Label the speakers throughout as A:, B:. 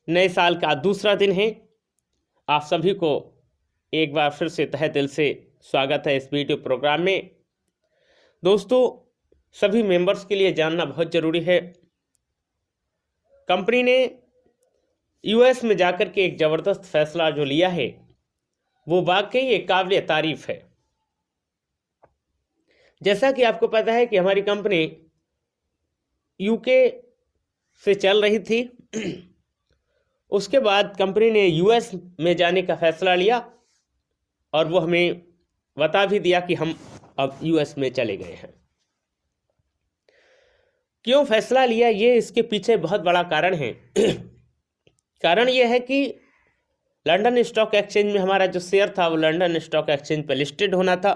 A: नए साल का दूसरा दिन है। आप सभी को एक बार फिर से तहे दिल से स्वागत है इस वीडियो प्रोग्राम में। दोस्तों, सभी मेंबर्स के लिए जानना बहुत ज़रूरी है, कंपनी ने यूएस में जाकर के एक ज़बरदस्त फैसला जो लिया है वो वाकई एक काबिल तारीफ है। जैसा कि आपको पता है कि हमारी कंपनी यूके से चल रही थी, उसके बाद कंपनी ने यूएस में जाने का फैसला लिया और वो हमें बता भी दिया कि हम अब यूएस में चले गए हैं। क्यों फैसला लिया, ये इसके पीछे बहुत बड़ा कारण है। कारण ये है कि लंदन स्टॉक एक्सचेंज में हमारा जो शेयर था वो लंदन स्टॉक एक्सचेंज पर लिस्टेड होना था,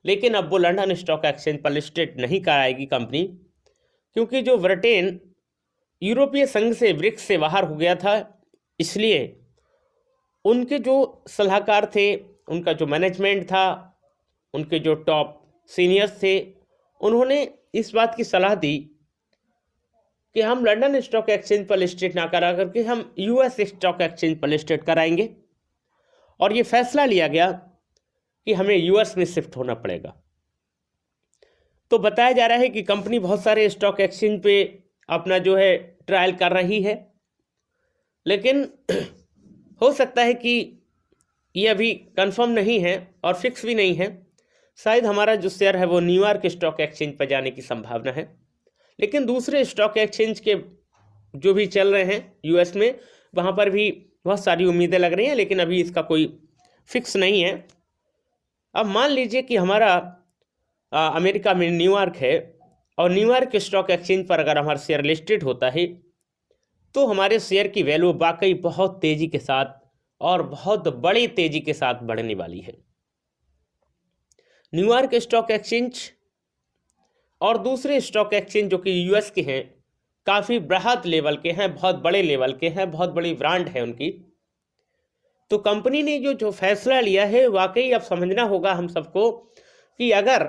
A: लेकिन अब वो लंदन स्टॉक एक्सचेंज पर लिस्टेड नहीं कराएगी कंपनी, क्योंकि जो ब्रिटेन यूरोपीय संघ से ब्रिक्स से बाहर हो गया था। इसलिए उनके जो सलाहकार थे, उनका जो मैनेजमेंट था, उनके जो टॉप सीनियर्स थे, उन्होंने इस बात की सलाह दी कि हम लंदन स्टॉक एक्सचेंज पर लिस्टेड ना करा करके हम यूएस स्टॉक एक्सचेंज पर लिस्टेड कराएंगे। और ये फैसला लिया गया कि हमें यूएस में शिफ्ट होना पड़ेगा। तो बताया जा रहा है कि कंपनी बहुत सारे स्टॉक एक्सचेंज पे अपना जो है ट्रायल कर रही है, लेकिन हो सकता है कि ये अभी कंफर्म नहीं है और फिक्स भी नहीं है। शायद हमारा जो शेयर है वो न्यूयॉर्क स्टॉक एक्सचेंज पर जाने की संभावना है, लेकिन दूसरे स्टॉक एक्सचेंज के जो भी चल रहे हैं यूएस में, वहाँ पर भी बहुत सारी उम्मीदें लग रही हैं, लेकिन अभी इसका कोई फिक्स नहीं है। अब मान लीजिए कि हमारा अमेरिका में न्यूयॉर्क है और न्यूयॉर्क स्टॉक एक्सचेंज पर अगर हमारा शेयर लिस्टेड होता है तो हमारे शेयर की वैल्यू वाकई बहुत तेज़ी के साथ और बहुत बड़ी तेज़ी के साथ बढ़ने वाली है। न्यूयॉर्क स्टॉक एक्सचेंज और दूसरे स्टॉक एक्सचेंज जो कि यूएस के हैं, काफ़ी बृहद लेवल के हैं, बहुत बड़े लेवल के हैं, बहुत बड़ी ब्रांड है उनकी। तो कंपनी ने जो फैसला लिया है, वाकई अब समझना होगा हम सबको कि अगर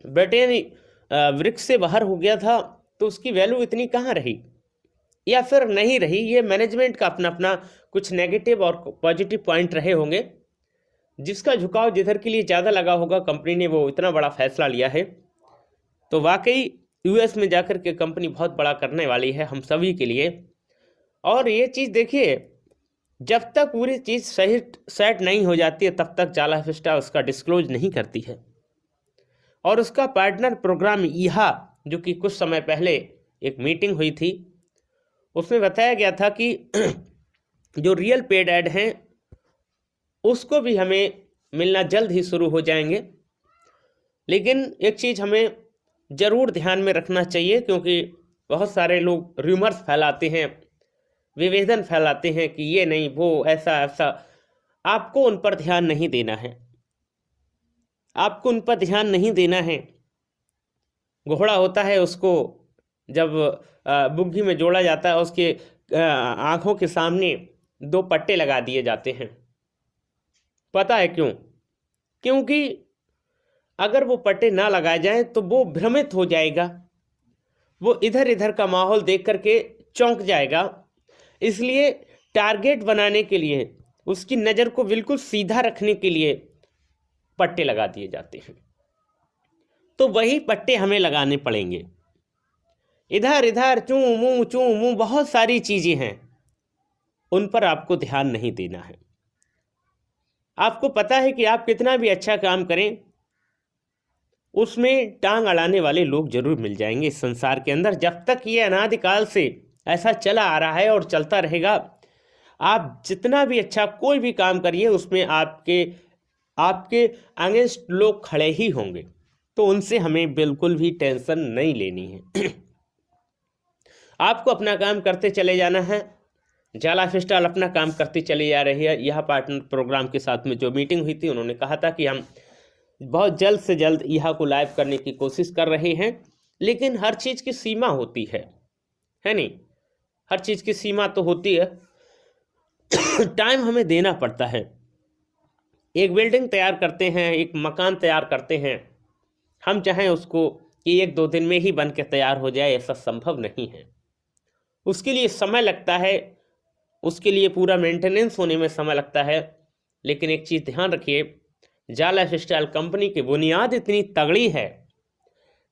A: ब्रिटेन ब्रिक्स से बाहर हो गया था तो उसकी वैल्यू इतनी कहाँ रही या फिर नहीं रही। ये मैनेजमेंट का अपना अपना कुछ नेगेटिव और पॉजिटिव पॉइंट रहे होंगे, जिसका झुकाव जिधर के लिए ज़्यादा लगा होगा, कंपनी ने वो इतना बड़ा फैसला लिया है। तो वाकई यूएस में जाकर के कंपनी बहुत बड़ा करने वाली है हम सभी के लिए। और ये चीज़ देखिए, जब तक पूरी चीज़ सही सेट नहीं हो जाती है तब तक जाला विस्टा उसका डिस्क्लोज नहीं करती है। और उसका पार्टनर प्रोग्राम ईहा, जो कि कुछ समय पहले एक मीटिंग हुई थी, उसमें बताया गया था कि जो रियल पेड ऐड हैं उसको भी हमें मिलना जल्द ही शुरू हो जाएंगे। लेकिन एक चीज़ हमें ज़रूर ध्यान में रखना चाहिए, क्योंकि बहुत सारे लोग रूमर्स फैलाते हैं, विभेदन फैलाते हैं कि ये नहीं वो ऐसा ऐसा। आपको उन पर ध्यान नहीं देना है, आपको उन पर ध्यान नहीं देना है। घोड़ा होता है, उसको जब बुग्गी में जोड़ा जाता है, उसके आँखों के सामने दो पट्टे लगा दिए जाते हैं। पता है क्यों? क्योंकि अगर वो पट्टे ना लगाए जाएं तो वो भ्रमित हो जाएगा, वो इधर इधर का माहौल देख करके चौंक जाएगा। इसलिए टारगेट बनाने के लिए, उसकी नज़र को बिल्कुल सीधा रखने के लिए पट्टे लगा दिए जाते हैं। तो वही पट्टे हमें लगाने पड़ेंगे। इधर इधर चू मुँ बहुत सारी चीज़ें हैं, उन पर आपको ध्यान नहीं देना है। आपको पता है कि आप कितना भी अच्छा काम करें, उसमें टांग अड़ाने वाले लोग जरूर मिल जाएंगे इस संसार के अंदर। जब तक ये अनादिकाल से ऐसा चला आ रहा है और चलता रहेगा, आप जितना भी अच्छा कोई भी काम करिए उसमें आपके अगेंस्ट लोग खड़े ही होंगे। तो उनसे हमें बिल्कुल भी टेंशन नहीं लेनी है। आपको अपना काम करते चले जाना है। जाला फिस्टाल अपना काम करती चली जा रही है। यह पार्टनर प्रोग्राम के साथ में जो मीटिंग हुई थी, उन्होंने कहा था कि हम बहुत जल्द से जल्द यह को लाइव करने की कोशिश कर रहे हैं, लेकिन हर चीज़ की सीमा होती है नहीं? हर चीज़ की सीमा तो होती है। टाइम हमें देना पड़ता है। एक बिल्डिंग तैयार करते हैं, एक मकान तैयार करते हैं, हम चाहें उसको कि 1-2 दिन में ही बन के तैयार हो जाए, ऐसा संभव नहीं है। उसके लिए समय लगता है, उसके लिए पूरा मेंटेनेंस होने में समय लगता है। लेकिन एक चीज़ ध्यान रखिए, जाल लाइफस्टाइल कंपनी की बुनियाद इतनी तगड़ी है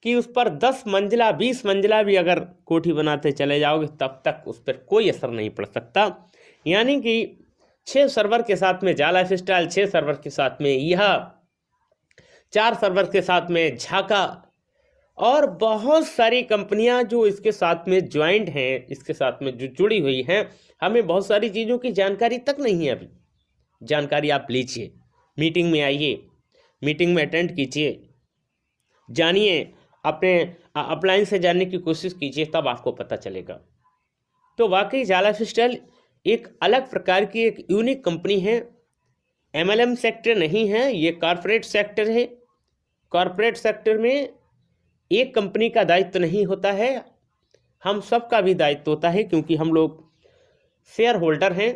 A: कि उस पर 10 मंजिला 20 मंजिला भी अगर कोठी बनाते चले जाओगे तब तक उस पर कोई असर नहीं पड़ सकता। यानी कि 6 सर्वर के साथ में जाल लाइफस्टाइल, 6 सर्वर के साथ में यह, 4 सर्वर के साथ में झाका और बहुत सारी कंपनियां जो इसके साथ में ज्वाइंट हैं, इसके साथ में जो जुड़ी हुई हैं, हमें बहुत सारी चीज़ों की जानकारी तक नहीं है। अभी जानकारी आप लीजिए, मीटिंग में आइए, मीटिंग में अटेंड कीजिए, जानिए, अपने अपलाइन से जानने की कोशिश कीजिए, तब आपको पता चलेगा। तो वाकई जाल लाइफस्टाइल एक अलग प्रकार की एक यूनिक कंपनी है। MLM सेक्टर नहीं है, ये कॉरपोरेट सेक्टर है। कॉरपोरेट सेक्टर में एक कंपनी का दायित्व नहीं होता है, हम सबका भी दायित्व होता है, क्योंकि हम लोग शेयर होल्डर हैं,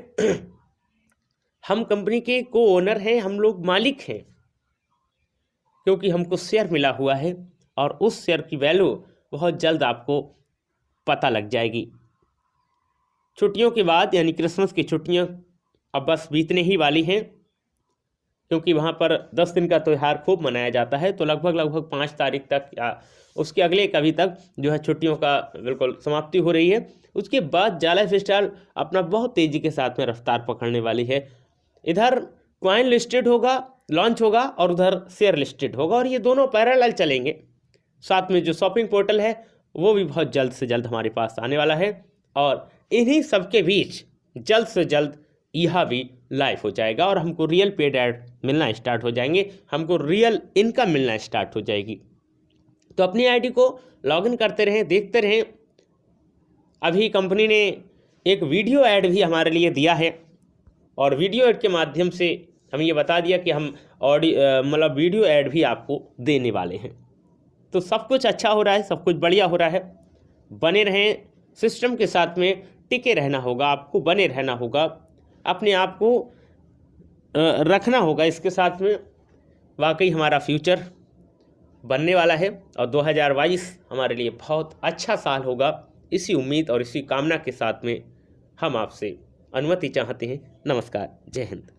A: हम कंपनी के को ओनर हैं, हम लोग मालिक हैं, क्योंकि हमको शेयर मिला हुआ है और उस शेयर की वैल्यू बहुत जल्द आपको पता लग जाएगी। छुट्टियों के बाद यानी क्रिसमस की छुट्टियां अब बस बीतने ही वाली हैं, क्योंकि वहाँ पर 10 दिन का त्यौहार खूब मनाया जाता है। तो लगभग 5 तारीख तक या उसके अगले कभी तक जो है छुट्टियों का बिल्कुल समाप्ति हो रही है। उसके बाद जाल लाइफस्टाइल अपना बहुत तेज़ी के साथ में रफ्तार पकड़ने वाली है। इधर कॉइन लिस्टेड होगा, लॉन्च होगा, और उधर शेयर लिस्टेड होगा, और ये दोनों पैरेलल चलेंगे। साथ में जो शॉपिंग पोर्टल है वो भी बहुत जल्द से जल्द हमारे पास आने वाला है, और इन्हीं सबके बीच जल्द से जल्द यह भी लाइव हो जाएगा और हमको रियल पेड ऐड मिलना स्टार्ट हो जाएंगे, हमको रियल इनकम मिलना स्टार्ट हो जाएगी। तो अपनी आईडी को लॉगिन करते रहें, देखते रहें। अभी कंपनी ने एक वीडियो ऐड भी हमारे लिए दिया है, और वीडियो ऐड के माध्यम से हम ये बता दिया कि हम मतलब वीडियो ऐड भी आपको देने वाले हैं। तो सब कुछ अच्छा हो रहा है, सब कुछ बढ़िया हो रहा है। बने रहें, सिस्टम के साथ में टिके रहना होगा, आपको बने रहना होगा, अपने आप को रखना होगा इसके साथ में। वाकई हमारा फ्यूचर बनने वाला है और 2022 हमारे लिए बहुत अच्छा साल होगा। इसी उम्मीद और इसी कामना के साथ में हम आपसे अनुमति चाहते हैं। नमस्कार, जय हिंद।